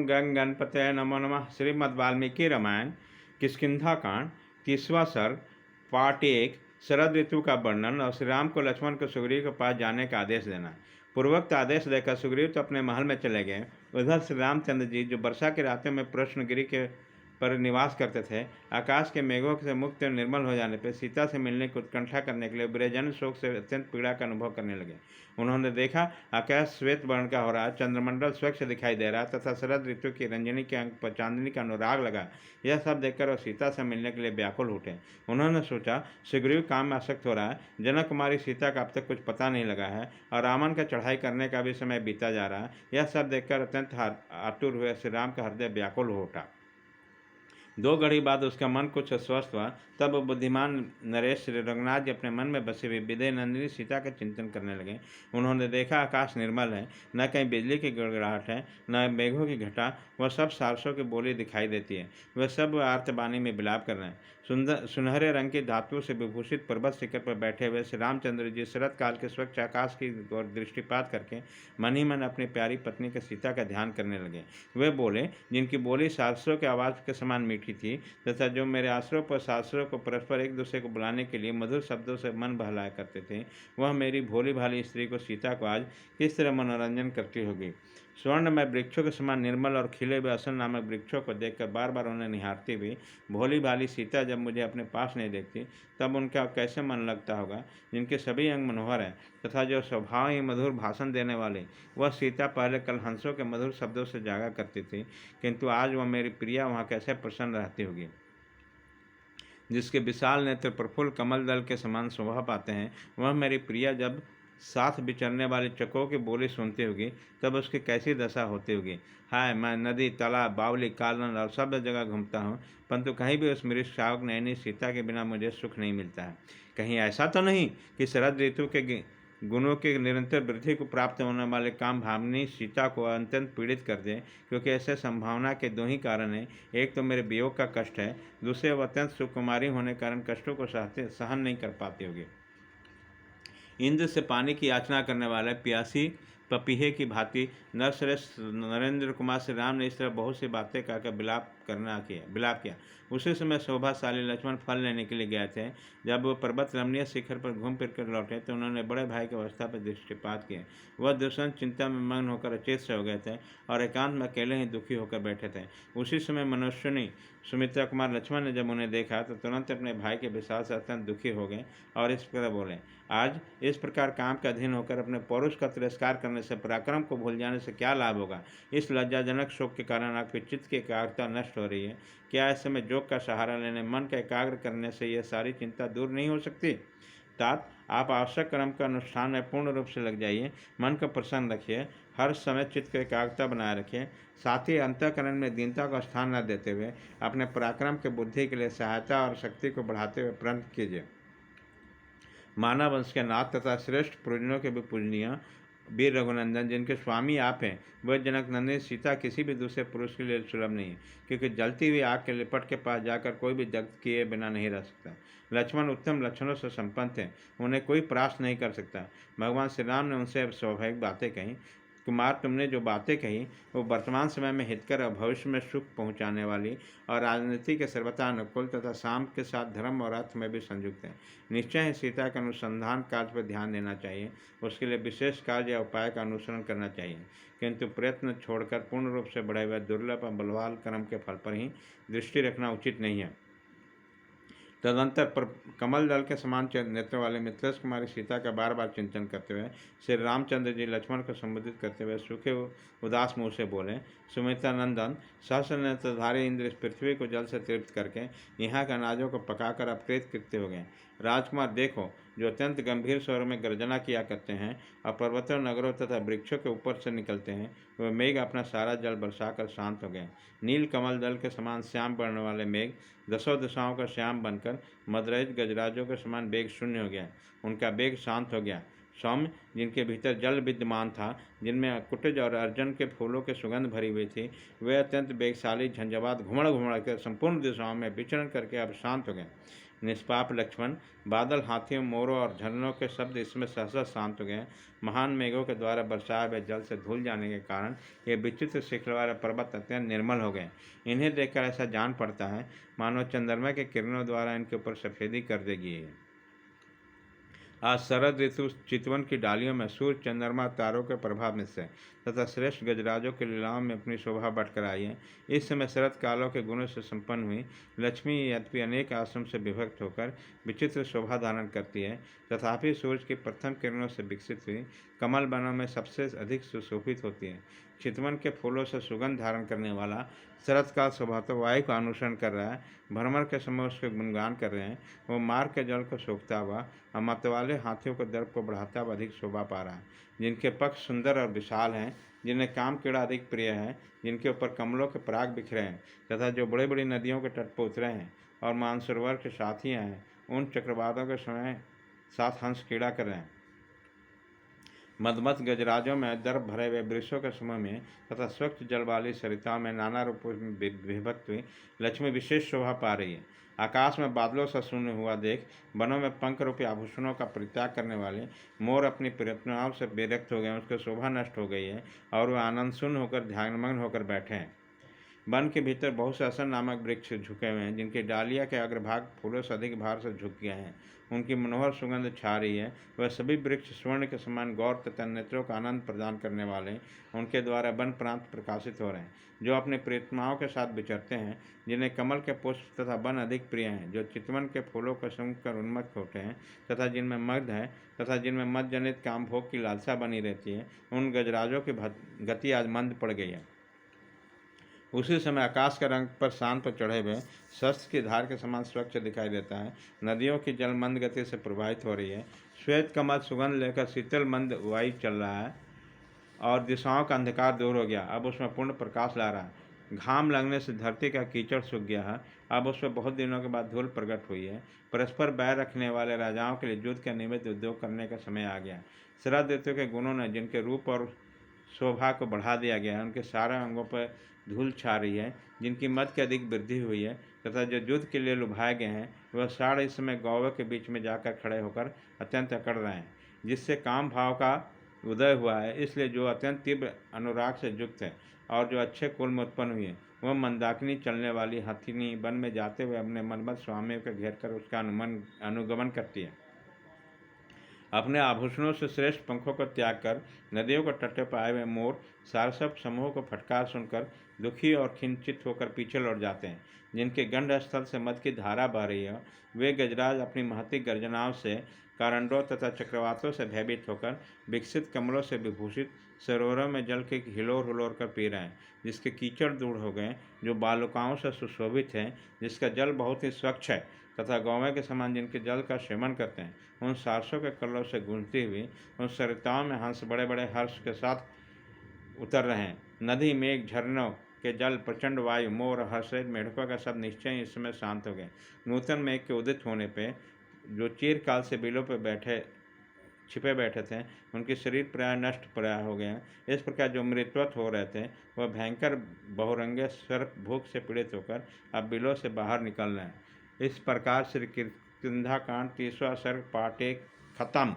ओम गंग गणपतये नमो नमः। श्रीमद् वाल्मीकि रामायण किष्किंधा कांड 30वां सर्ग पार्ट 1 शरद ऋतु का वर्णन और श्री राम को लक्ष्मण को सुग्रीव के पास जाने का आदेश देना। पूर्वोक्त आदेश देकर सुग्रीव तो अपने महल में चले गए। उधर श्री रामचंद्र जी जो वर्षा के रातों में प्रश्नगिरी के पर निवास करते थे, आकाश के मेघों से मुक्त और निर्मल हो जाने पर सीता से मिलने की उत्कंठा करने के लिए ब्रजन शोक से अत्यंत पीड़ा का अनुभव करने लगे। उन्होंने देखा आकाश श्वेत वर्ण का हो रहा, चंद्रमंडल स्वच्छ दिखाई दे रहा तथा शरद ऋतु की रंजनी के अंक पर चांदनी का अनुराग लगा। यह सब देखकर वह सीता से मिलने के लिए व्याकुल उठे। उन्होंने सोचा सुग्रीव काम में आसक्त हो रहा है, जनक कुमारी सीता का अब तक कुछ पता नहीं लगा है और रावण का चढ़ाई करने का भी समय बीता जा रहा है। यह सब देखकर अत्यंत आतुर हुए श्री राम का हृदय व्याकुल हो उठा। 2 घड़ी बाद उसका मन कुछ अस्वस्थ हुआ। तब बुद्धिमान नरेश श्री रघुनाथ जी अपने मन में बसी हुई विदय नंदिनी सीता का चिंतन करने लगे। उन्होंने देखा आकाश निर्मल है, न कहीं बिजली की गड़गड़ाहट है, न मेघों की घटा। वह सब सारसों की बोली दिखाई देती है। वह सब आर्तवाणी में विलाप कर रहे हैं। सुनहरे रंग की धातु से विभूषित पर्वत शिखर पर बैठे हुए श्री रामचंद्र जी शरद काल के स्वच्छ आकाश की ओर दृष्टिपात करके मन ही मन अपनी प्यारी पत्नी के सीता का ध्यान करने लगे। वे बोले, जिनकी बोली सारसों के आवाज़ के समान मीठी थी तथा जो मेरे आश्रयों पर सासुरों को परस्पर एक दूसरे को बुलाने के लिए मधुर शब्दों से मन बहलाया करते थे, वह मेरी भोली भाली स्त्री को सीता को आज किस तरह मनोरंजन करती होगी। स्वर्ण में वृक्षों के समान निर्मल और खिले हुए असल नामक वृक्षों को देखकर बार बार उन्हें निहारती हुई भोली भाली सीता जब मुझे अपने पास नहीं देखती तब उनका कैसे मन लगता होगा। जिनके सभी अंग मनोहर हैं तथा जो स्वभाव ही मधुर भाषण देने वाले, वह सीता पहले कल हंसों के मधुर शब्दों से जागा करती थी, किंतु आज वह मेरी प्रिया वहाँ कैसे प्रसन्न रहती होगी। जिसके विशाल नेत्र प्रफुल्ल कमल दल के समान शोभा पाते हैं, वह मेरी प्रिया जब साथ विचरने वाली चकों की बोली सुनती होगी तब उसकी कैसी दशा होती होगी। हाय, मैं नदी, तालाब, बावली, कालन और सब जगह घूमता हूँ, परंतु कहीं भी उस मृत शावक नैनी सीता के बिना मुझे सुख नहीं मिलता है। कहीं ऐसा तो नहीं कि शरद ऋतु के गुणों के निरंतर वृद्धि को प्राप्त होने वाले काम भावनी सीता को अत्यंत पीड़ित कर दे, क्योंकि ऐसे संभावना के 2 ही कारण हैं। एक तो मेरे वियोग का कष्ट है, दूसरे वह अत्यंत सुकुमारी होने के कारण कष्टों को सहन नहीं कर पाती होगी। इंद्र से पानी की याचना करने वाले प्यासी पपीहे की भांति नरश्रेष्ठ नरेंद्र कुमार श्री राम ने इस तरह बहुत सी बातें कहकर विलाप किया। उसी समय शोभाशाली लक्ष्मण फल लेने के लिए गए थे। जब वो पर्वत रमणीय शिखर पर घूम फिर कर लौटे तो उन्होंने बड़े भाई की अवस्था पर दृष्टिपात किया। वह दुष्यंत चिंता में मग्न होकर अचेत से हो गए थे और एकांत में अकेले ही दुखी होकर बैठे थे। उसी समय मनुष्यनी सुमित्रा कुमार लक्ष्मण ने जब उन्हें देखा तो तुरंत अपने भाई के विशाल से अत्यंत दुखी हो गए और इस प्रकार बोले, आज इस प्रकार काम का अधीन होकर अपने पौरुष का तिरस्कार करने से, पराक्रम को भूल जाने से क्या लाभ होगा। इस लज्जाजनक शोक के कारण आपके चित्त की एकाग्रता नष्ट हो रही है। क्या ऐसे में योग का सहारा लेने, मन का एकाग्र करने से यह सारी चिंता दूर नहीं हो सकती। तात, आप आवश्यक कर्म का अनुष्ठान में पूर्ण रूप से लग जाइए। मन को प्रसन्न रखिए, हर समय चित्त की एकाग्रता बनाए रखिए। साथ ही अंतःकरण में दीनता को स्थान न देते हुए अपने पराक्रम के बुद्धि के लिए सहायता और शक्ति को बढ़ाते हुए प्रयत्न कीजिए। मानव वंश के नाथ तथा श्रेष्ठ पूजनों के भी पूजनीय वीर रघुनंदन, जिनके स्वामी आप हैं, वह जनक नंदिनी सीता किसी भी दूसरे पुरुष के लिए सुलभ नहीं है, क्योंकि जलती हुई आग के लिपट के पास जाकर कोई भी जग किए बिना नहीं रह सकता। लक्ष्मण उत्तम लक्षणों से संपन्न थे, उन्हें कोई परास्त नहीं कर सकता। भगवान श्री राम ने उनसे स्वाभाविक बातें कहीं। कुमार, तुमने जो बातें कही वो वर्तमान समय में हितकर और भविष्य में सुख पहुँचाने वाली और राजनीति के सर्वथा अनुकूल तथा साम के साथ धर्म और अर्थ में भी संयुक्त है। निश्चय ही सीता के अनुसंधान कार्य पर ध्यान देना चाहिए। उसके लिए विशेष कार्य या उपाय का अनुसरण करना चाहिए, किंतु प्रयत्न छोड़कर पूर्ण रूप से बढ़े हुए दुर्लभ और बलवान कर्म के फल पर ही दृष्टि रखना उचित नहीं है। तदंतर पर कमल दल के समान नेत्र वाले मिथिलेश कुमारी सीता का बार बार चिंतन करते हुए श्री रामचंद्र जी लक्ष्मण को संबोधित करते हुए सूखे उदास मुँह से बोले, सुमित्रा नंदन, सहस्र नेत्रधारी इंद्र इस पृथ्वी को जल से तृप्त करके यहाँ के अनाजों को पकाकर अपकृत कृत्य हो गए। राजकुमार देखो, जो अत्यंत गंभीर स्वरों में गर्जना किया करते हैं और पर्वतों, नगरों तथा वृक्षों के ऊपर से निकलते हैं, वह मेघ अपना सारा जल बरसाकर शांत हो गए। नील कमल दल के समान श्याम वर्ण वाले मेघ 10 दिशाओं का श्याम बनकर मदरज गजराजों के समान वेग शून्य हो गया। उनका वेग शांत हो गया। सौम्य, जिनके भीतर जल विद्यमान था, जिनमें कुटज और अर्जुन के फूलों के सुगंध भरी हुई थी, वे अत्यंत वेगशाली झंझावात घुमड़ घुमड़ कर संपूर्ण दिशाओं में विचरण करके अब शांत हो गए। निष्पाप लक्ष्मण। बादल, हाथियों, मोरों और झरनों के शब्द इसमें सहसा शांत हो गए। महान मेघों के द्वारा बरसाए हुए जल से धुल जाने के कारण ये विचित्र शिखर वाले पर्वत अत्यंत निर्मल हो गए। इन्हें देखकर ऐसा जान पड़ता है मानो चंद्रमा के किरणों द्वारा इनके ऊपर सफेदी कर देगी है। आज शरद ऋतु चितवन की डालियों में सूर्य, चंद्रमा, तारों के प्रभाव में से तथा श्रेष्ठ गजराजों के लीलाओं में अपनी शोभा बढ़कर आई है। इस समय शरद कालों के गुणों से संपन्न हुई लक्ष्मी यद्यपि अनेक आश्रम से विभक्त होकर विचित्र शोभा धारण करती है, तथापि सूर्य की प्रथम किरणों से विकसित हुई कमल बनों में सबसे अधिक सुशोभित होती है। चितवन के फूलों से सुगंध धारण करने वाला शरद काल स्वभावतः वायु का अनुसरण कर रहा है। भ्रमण के समय उसके गुणगान कर रहे हैं। वो मार्ग के जल को सोखता हुआ और मत वाले हाथियों के दर्प को बढ़ाता हुआ अधिक शोभा पा रहा है। जिनके पक्ष सुंदर और विशाल हैं, जिन्हें काम कीड़ा अधिक प्रिय है, जिनके ऊपर कमलों के पराग बिखरे हैं तथा जो बड़ी बड़ी नदियों के तट पर उतरे हैं और मानसरोवर के साथियाँ हैं, उन चक्रवातों के समय साथ हंस क्रीड़ा कर रहे हैं। मदमस्त गजराजों में दर्प भरे हुए वृक्षों के समूह में तथा स्वच्छ जल वाली सरिताओं में नाना रूपों में विभक्त हुई लक्ष्मी विशेष शोभा पा रही है। आकाश में बादलों से शून्य हुआ देख वनों में पंख रूपी आभूषणों का परित्याग करने वाले मोर अपनी प्रियतमाओं से विरक्त हो गए। उसकी शोभा नष्ट हो गई है और वह आनंद शून्य होकर ध्यानमग्न होकर बैठे हैं। वन के भीतर बहुत से असन नामक वृक्ष झुके हुए हैं, जिनकी डालियाँ के अग्रभाग फूलों से अधिक भार से झुक गए हैं। उनकी मनोहर सुगंध छा रही है। वह सभी वृक्ष स्वर्ण के समान गौर तथा नेत्रों का आनंद प्रदान करने वाले उनके द्वारा वन प्रांत प्रकाशित हो रहे हैं, जो अपने प्रियतमाओं के साथ विचरते हैं, जिन्हें कमल के पुष्प तथा वन अधिक प्रिय हैं, जो चितवन के फूलों को सूंघ कर उन्मत्त होते हैं तथा जिनमें मग्ध है तथा जिनमें मद जनित काम भोग की लालसा बनी रहती है। उन गजराजों की गति आज मंद पड़ गई है। उसी समय आकाश के रंग पर शान पर चढ़े हुए शस्त्र की धार के समान स्वच्छ दिखाई देता है। नदियों की जल मंद गति से प्रवाहित हो रही है। श्वेत कमल सुगंध लेकर शीतल मंद वायु चल रहा है और दिशाओं का अंधकार दूर हो गया, अब उसमें पूर्ण प्रकाश ला रहा है। घाम लगने से धरती का कीचड़ सूख गया है, अब उसमें बहुत दिनों के बाद धूल प्रकट हुई है। परस्पर बैर रखने वाले राजाओं के लिए युद्ध के निमित्त उद्योग करने का समय आ गया। शरद ऋतु के गुणों ने जिनके रूप और शोभा को बढ़ा दिया गया है, उनके सारे अंगों पर धूल छा रही है। जिनकी मत की अधिक वृद्धि हुई है तथा जो युद्ध के लिए लुभाए गए हैं, वह साढ़े इस समय गौवों के बीच में जाकर खड़े होकर अत्यंत अकड़ रहे हैं, जिससे काम भाव का उदय हुआ है। इसलिए जो अत्यंत तीव्र अनुराग से युक्त है और जो अच्छे कुल में उत्पन्न हुई है, वह मंदाकिनी चलने वाली हथिनी वन में जाते हुए अपने मनमत स्वामियों को घेर कर उसका अनुगमन करती है। अपने आभूषणों से श्रेष्ठ पंखों को त्याग कर नदियों को तट पर आए हुए मोर सारसप समूह को फटकार सुनकर दुखी और खिंचित होकर पीछे लौट जाते हैं। जिनके गंड स्थल से मद की धारा बह रही है, वे गजराज अपनी महती गर्जनाओं से कारंडों तथा चक्रवातों से भयभीत होकर विकसित कमलों से विभूषित सरोवरों में जल के हिलोर हुलोर कर पी रहे हैं, जिसके कीचड़ दूर हो गए, जो बालुकाओं से सुशोभित हैं, जिसका जल बहुत ही स्वच्छ है तथा गौवें के समान जिनके जल का सेवन करते हैं। उन सारसों के कल्लों से गूंजती हुई उन सरिताओं में हंस बड़े बड़े हर्ष के साथ उतर रहे हैं। नदी, मेघ, झरनों के जल, प्रचंड वायु, मोर, हर्षित मेढकों का सब निश्चय इस समय शांत हो गए। नूतन मेघ के उदित होने पे जो चिरकाल से बिलों पर छिपे बैठे थे, उनके शरीर प्राय नष्ट प्राय हो गए। इस प्रकार जो मृतवत हो रहे थे, वह भयंकर बहुरंगे सर्प भूख से पीड़ित होकर अब बिलों से बाहर निकल रहे हैं। इस प्रकार श्री किष्किंधा कांड 30वां सर्ग पाठ 1 खत्म।